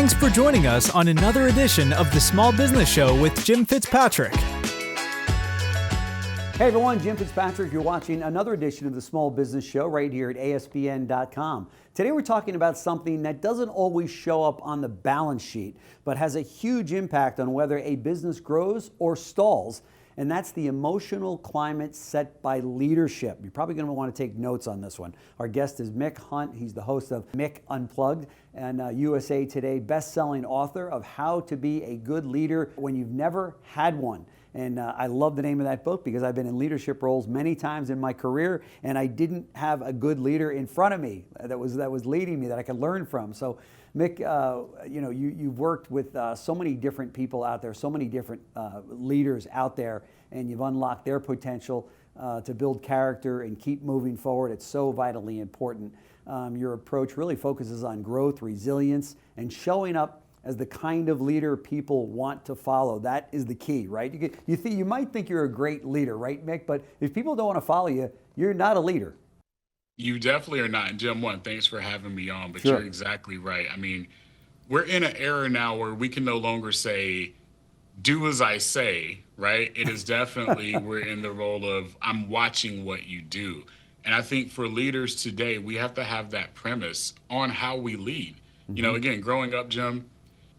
Thanks for joining us on another edition of the Small Business Show with Jim Fitzpatrick. Hey everyone, Jim Fitzpatrick. You're watching another edition of the Small Business Show right here at ASBN.com. Today we're talking about something that doesn't always show up on the balance sheet, but has a huge impact on whether a business grows or stalls, and that's the emotional climate set by leadership. You're probably going to want to take notes on this one. Our guest is Mick Hunt. He's the host of Mick Unplugged and USA Today best-selling author of How to Be a Good Leader When You've Never Had One. And I love the name of that book because I've been in leadership roles many times in my career, and I didn't have a good leader in front of me that was leading me that I could learn from. So, Mick, you've worked with so many different people out there, so many different leaders out there, and you've unlocked their potential to build character and keep moving forward. It's so vitally important. Your approach really focuses on growth, resilience, and showing up as the kind of leader people want to follow. That is the key, right? You might think you're a great leader, right, Mick? But if people don't want to follow you, you're not a leader. You definitely are not. And Jim, thanks for having me on, but Sure. You're exactly right. I mean, we're in an era now where we can no longer say, do as I say, right? It is definitely, we're in the role of, I'm watching what you do. And I think for leaders today, we have to have that premise on how we lead. You know, again, growing up, Jim,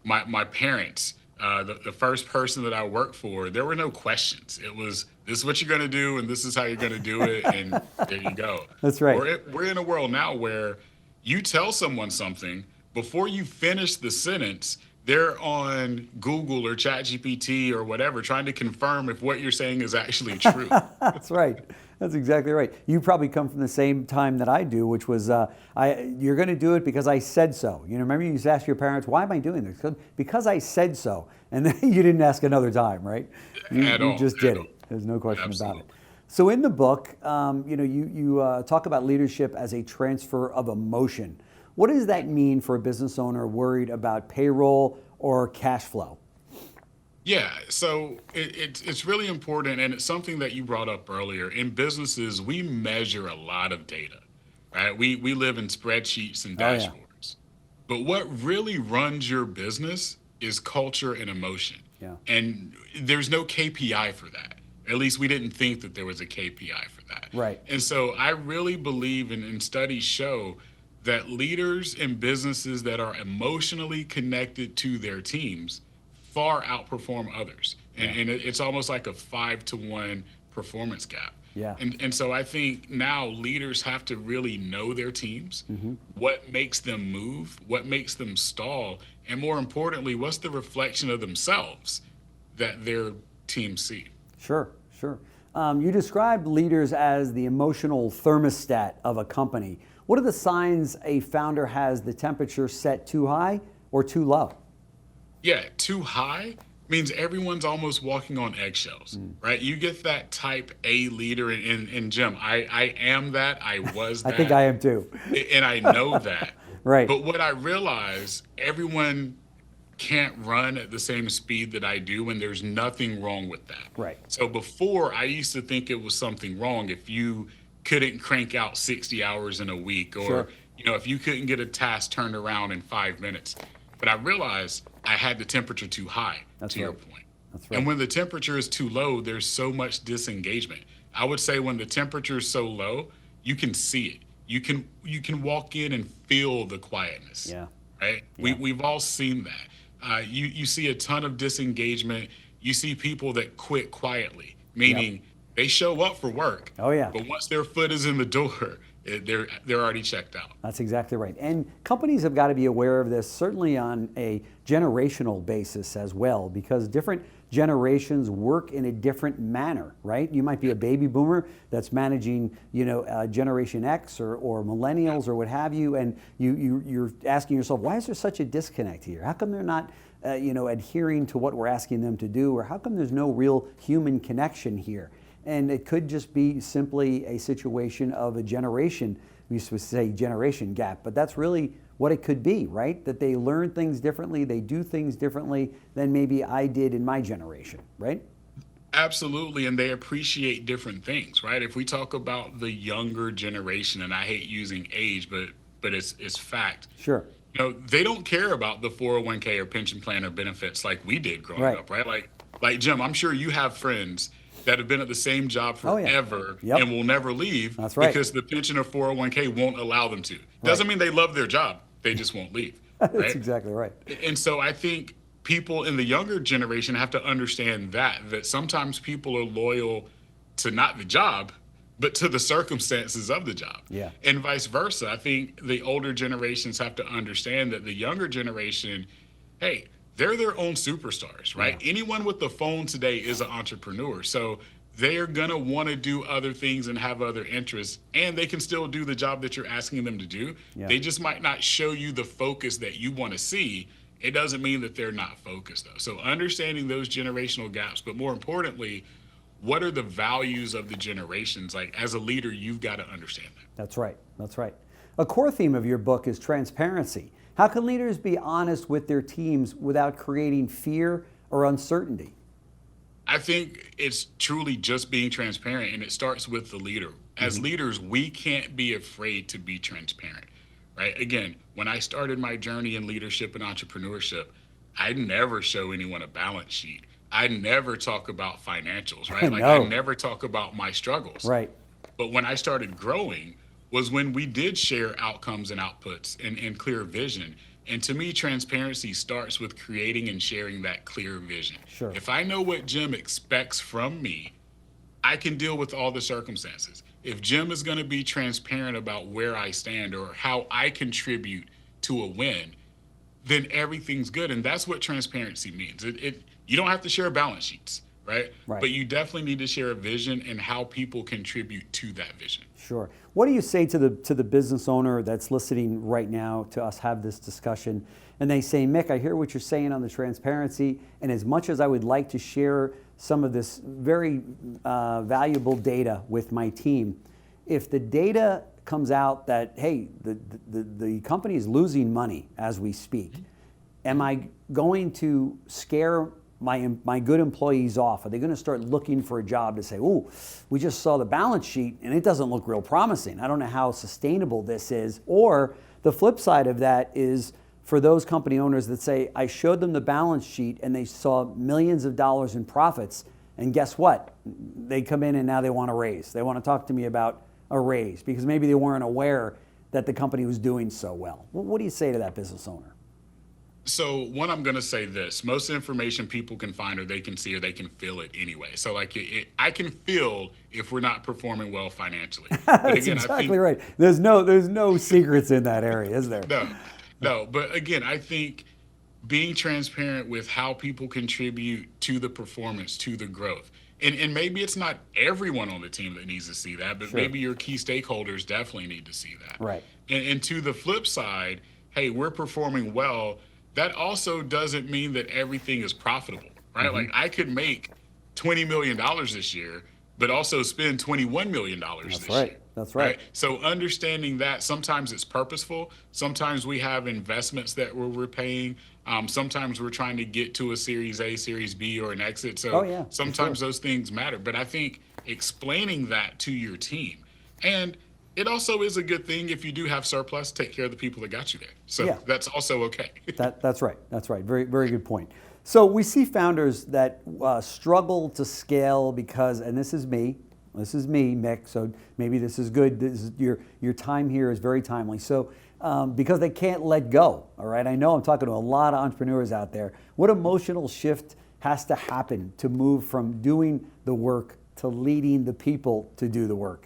my parents, the first person that I worked for, there were no questions. It was, this is what you're going to do, and this is how you're going to do it, and there you go. That's right. We're in a world now where you tell someone something, before you finish the sentence, they're on Google or ChatGPT or whatever, trying to confirm if what you're saying is actually true. That's right. That's exactly right. You probably come from the same time that I do, which was, you're going to do it because I said so. You know, remember you used to ask your parents, why am I doing this? Because I said so. And then you didn't ask another time, right? You just did it. There's no question about it. So in the book, you talk about leadership as a transfer of emotion. What does that mean for a business owner worried about payroll or cash flow? Yeah, so it's really important, and it's something that you brought up earlier. In businesses, we measure a lot of data, right? We live in spreadsheets and dashboards. But what really runs your business is culture and emotion. Yeah. And there's no KPI for that. At least we didn't think that there was a KPI for that. Right. And so I really believe, and studies show, that leaders in businesses that are emotionally connected to their teams far outperform others. And it's almost like a 5-to-1 performance gap. Yeah. And so I think now leaders have to really know their teams, what makes them move, what makes them stall, and more importantly, what's the reflection of themselves that their teams see. Sure. You described leaders as the emotional thermostat of a company. What are the signs a founder has the temperature set too high or too low? Yeah, too high means everyone's almost walking on eggshells, right? You get that type A leader, and Jim, I am that, I was that. I think I am too. And I know that. Right. But what I realize, everyone can't run at the same speed that I do, and there's nothing wrong with that. Right. So before, I used to think it was something wrong if you couldn't crank out 60 hours in a week, or Sure. if you couldn't get a task turned around in 5 minutes. But I realized I had the temperature too high, to your point. That's right. And when the temperature is too low, there's so much disengagement. I would say when the temperature is so low, you can see it. You can walk in and feel the quietness. Yeah. Right? Yeah. We've all seen that. You see a ton of disengagement. You see people that quit quietly, meaning they show up for work. Oh, yeah. But once their foot is in the door, they're already checked out. That's exactly right. And companies have got to be aware of this, certainly on a generational basis as well, because different generations work in a different manner, right? You might be a baby boomer that's managing, Generation X or millennials or what have you, and you're asking yourself, why is there such a disconnect here? How come they're not adhering to what we're asking them to do, or how come there's no real human connection here? And it could just be simply a situation of a generation, we used to say generation gap, but that's really what it could be, right? That they learn things differently, they do things differently than maybe I did in my generation, right? Absolutely, and they appreciate different things, right? If we talk about the younger generation, and I hate using age, but it's fact. Sure. They don't care about the 401k or pension plan or benefits like we did growing Right. up, right? Like Jim, I'm sure you have friends that have been at the same job Oh, yeah. forever Yep. and will never leave That's right. because the pension or 401k won't allow them to. Right. Doesn't mean they love their job. They just won't leave. That's Right? exactly right. And so I think people in the younger generation have to understand that sometimes people are loyal to not the job, but to the circumstances of the job. Yeah. And vice versa. I think the older generations have to understand that the younger generation, hey, they're their own superstars, right? Yeah. Anyone with the phone today is an entrepreneur. So they are going to want to do other things and have other interests, and they can still do the job that you're asking them to do. Yeah. They just might not show you the focus that you want to see. It doesn't mean that they're not focused, though. So understanding those generational gaps, but more importantly, what are the values of the generations? Like, as a leader, you've got to understand that. That's right. That's right. A core theme of your book is transparency. How can leaders be honest with their teams without creating fear or uncertainty? I think it's truly just being transparent, and it starts with the leader. As leaders, we can't be afraid to be transparent, right? Again, when I started my journey in leadership and entrepreneurship, I'd never show anyone a balance sheet. I never talk about financials, right? Like, No. I never talk about my struggles. Right. But when I started growing was when we did share outcomes and outputs and clear vision. And to me, transparency starts with creating and sharing that clear vision. Sure. If I know what Jim expects from me, I can deal with all the circumstances. If Jim is going to be transparent about where I stand or how I contribute to a win, then everything's good. And that's what transparency means. You don't have to share balance sheets, right? Right. But you definitely need to share a vision and how people contribute to that vision. Sure. What do you say to the business owner that's listening right now to us have this discussion, and they say, Mick, I hear what you're saying on the transparency, and as much as I would like to share some of this very valuable data with my team, if the data comes out that, hey, the company is losing money as we speak, am I going to scare my good employees off? Are they going to start looking for a job to say, oh, we just saw the balance sheet and it doesn't look real promising. I don't know how sustainable this is. Or the flip side of that is for those company owners that say, I showed them the balance sheet and they saw millions of dollars in profits. And guess what? They come in and now they want a raise. They want to talk to me about a raise because maybe they weren't aware that the company was doing so well. What do you say to that business owner? So one, I'm going to say this: most information people can find, or they can see, or they can feel it anyway. So like, I can feel if we're not performing well financially. But That's again, exactly right. There's no secrets in that area, is there? No. But again, I think being transparent with how people contribute to the performance, to the growth, and maybe it's not everyone on the team that needs to see that, but Sure. maybe your key stakeholders definitely need to see that. Right. And to the flip side, hey, we're performing well. That also doesn't mean that everything is profitable, right? Mm-hmm. Like, I could make $20 million this year, but also spend $21 million That's this right. year. That's right. So understanding that sometimes it's purposeful. Sometimes we have investments that we're repaying. Sometimes we're trying to get to a Series A, Series B, or an exit. So Oh, yeah, for sometimes sure. those things matter. But I think explaining that to your team, and it also is a good thing if you do have surplus, take care of the people that got you there. So Yeah. that's also okay. That's right. That's right. Very, very good point. So we see founders that struggle to scale because, and this is me, Mick. So maybe this is good. This is, your time here is very timely. So because they can't let go. All right. I know I'm talking to a lot of entrepreneurs out there. What emotional shift has to happen to move from doing the work to leading the people to do the work?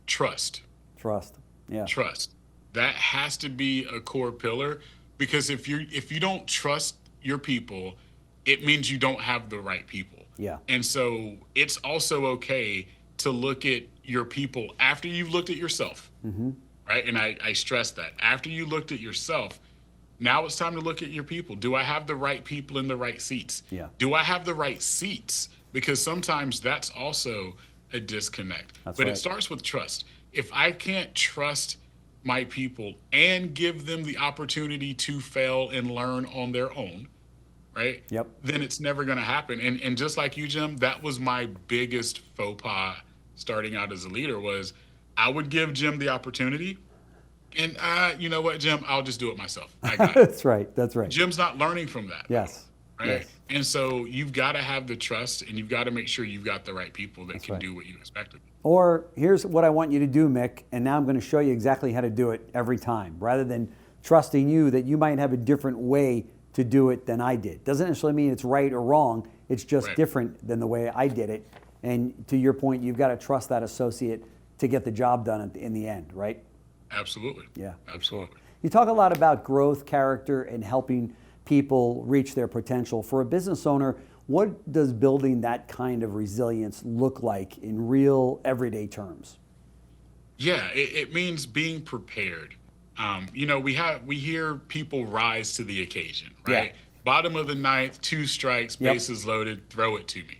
Trust. Yeah. Trust. That has to be a core pillar, because if you don't trust your people, it means you don't have the right people. Yeah. And so it's also okay to look at your people after you've looked at yourself. Mm-hmm. Right? And I stress that. After you looked at yourself, now it's time to look at your people. Do I have the right people in the right seats? Yeah. Do I have the right seats? Because sometimes that's also a disconnect. That's but right. It starts with trust. If I can't trust my people and give them the opportunity to fail and learn on their own, right? Yep. Then it's never going to happen. And just like you, Jim, that was my biggest faux pas starting out as a leader. Was I would give Jim the opportunity, And you know what, Jim? I'll just do it myself. I got it. That's right. That's right. Jim's not learning from that. Yes. Right. Yes. And so you've got to have the trust, and you've got to make sure you've got the right people that can right. do what you expected. Or here's what I want you to do, Mick, and now I'm going to show you exactly how to do it every time, rather than trusting you that you might have a different way to do it than I did. Doesn't necessarily mean it's right or wrong. It's just Right. different than the way I did it. And to your point, you've got to trust that associate to get the job done in the end, right? Absolutely. Yeah. Absolutely. You talk a lot about growth, character, and helping people reach their potential. For a business owner, what does building that kind of resilience look like in real, everyday terms? Yeah, it means being prepared. We hear people rise to the occasion, right? Yeah. Bottom of the ninth, 2 strikes, Yep. bases loaded, throw it to me.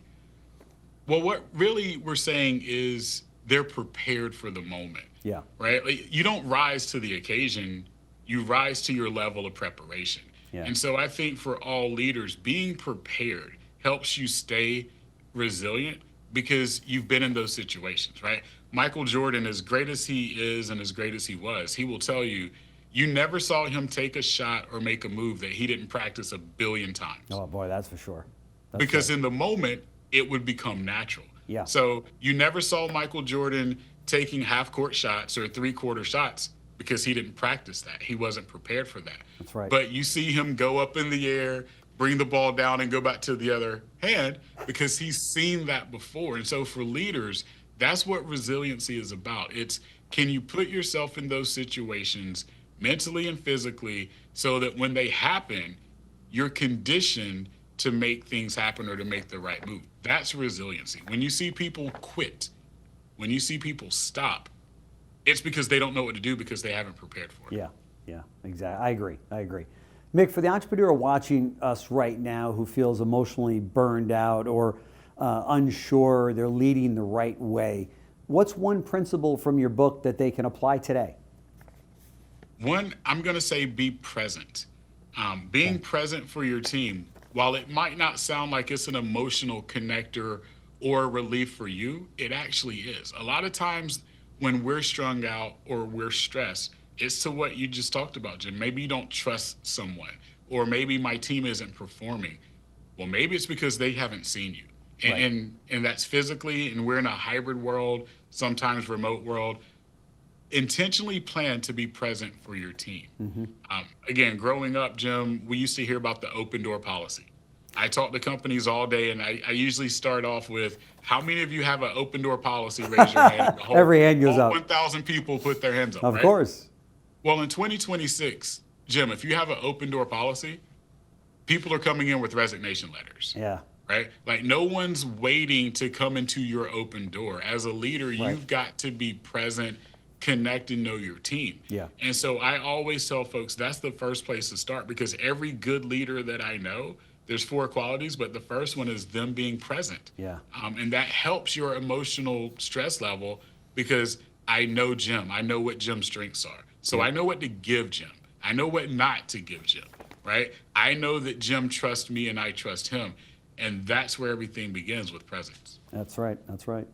Well, what really we're saying is they're prepared for the moment. Yeah. Right? Like, you don't rise to the occasion, you rise to your level of preparation. Yeah. And so I think for all leaders, being prepared helps you stay resilient because you've been in those situations, right? Michael Jordan, as great as he is and as great as he was, he will tell you, you never saw him take a shot or make a move that he didn't practice 1 billion times. Oh boy, that's for sure. That's Because right. in the moment, it would become natural. Yeah. So you never saw Michael Jordan taking half-court shots or three-quarter shots because he didn't practice that. He wasn't prepared for that. That's right. But you see him go up in the air, bring the ball down, and go back to the other hand because he's seen that before. And so for leaders, that's what resiliency is about. It's, can you put yourself in those situations mentally and physically so that when they happen, you're conditioned to make things happen or to make the right move. That's resiliency. When you see people quit, when you see people stop, it's because they don't know what to do because they haven't prepared for it. Yeah, exactly. I agree. Mick, for the entrepreneur watching us right now who feels emotionally burned out or unsure they're leading the right way, what's one principle from your book that they can apply today? One, I'm going to say be present. Being present for your team, while it might not sound like it's an emotional connector or relief for you, it actually is. A lot of times when we're strung out or we're stressed, it's to what you just talked about, Jim. Maybe you don't trust someone, or maybe my team isn't performing. Well, maybe it's because they haven't seen you. And that's physically, and we're in a hybrid world, sometimes remote world. Intentionally plan to be present for your team. Again, growing up, Jim, we used to hear about the open door policy. I talk to companies all day, and I usually start off with, how many of you have an open door policy? Raise your hand. Every hand goes up. 1,000 people put their hands up, Of right? course. Well, in 2026, Jim, if you have an open door policy, people are coming in with resignation letters. Yeah. Right? Like, no one's waiting to come into your open door. As a leader, you've got to be present, connect, and know your team. Yeah. And so I always tell folks that's the first place to start, because every good leader that I know, there's 4 qualities, but the first one is them being present. Yeah. And that helps your emotional stress level, because I know Jim. I know what Jim's strengths are. So I know what to give Jim. I know what not to give Jim, right? I know that Jim trusts me and I trust him. And that's where everything begins, with presence. That's right. That's right.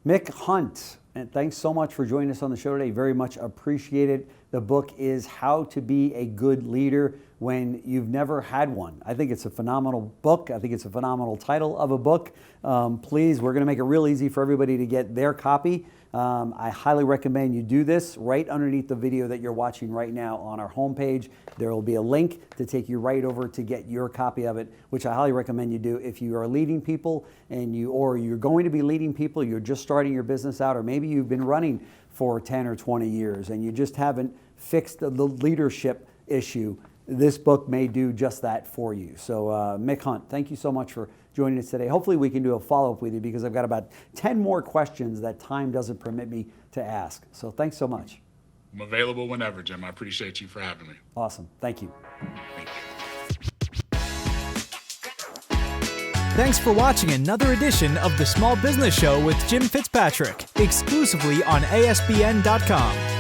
Mick Hunt, and thanks so much for joining us on the show today. Very much appreciated. The book is How to Be a Good Leader When You've Never Had One. I think it's a phenomenal book. I think it's a phenomenal title of a book. Please, we're going to make it real easy for everybody to get their copy. I highly recommend you do this. Right underneath the video that you're watching right now on our homepage, there will be a link to take you right over to get your copy of it, which I highly recommend you do if you are leading people or you're going to be leading people, you're just starting your business out, or maybe you've been running for 10 or 20 years and you just haven't fixed the leadership issue. This book may do just that for you. So Mick Hunt, thank you so much for joining us today. Hopefully we can do a follow-up with you, because I've got about 10 more questions that time doesn't permit me to ask. So thanks so much. I'm available whenever, Jim. I appreciate you for having me. Awesome. Thank you. Thank you. Thanks for watching another edition of the Small Business Show with Jim Fitzpatrick, exclusively on ASBN.com.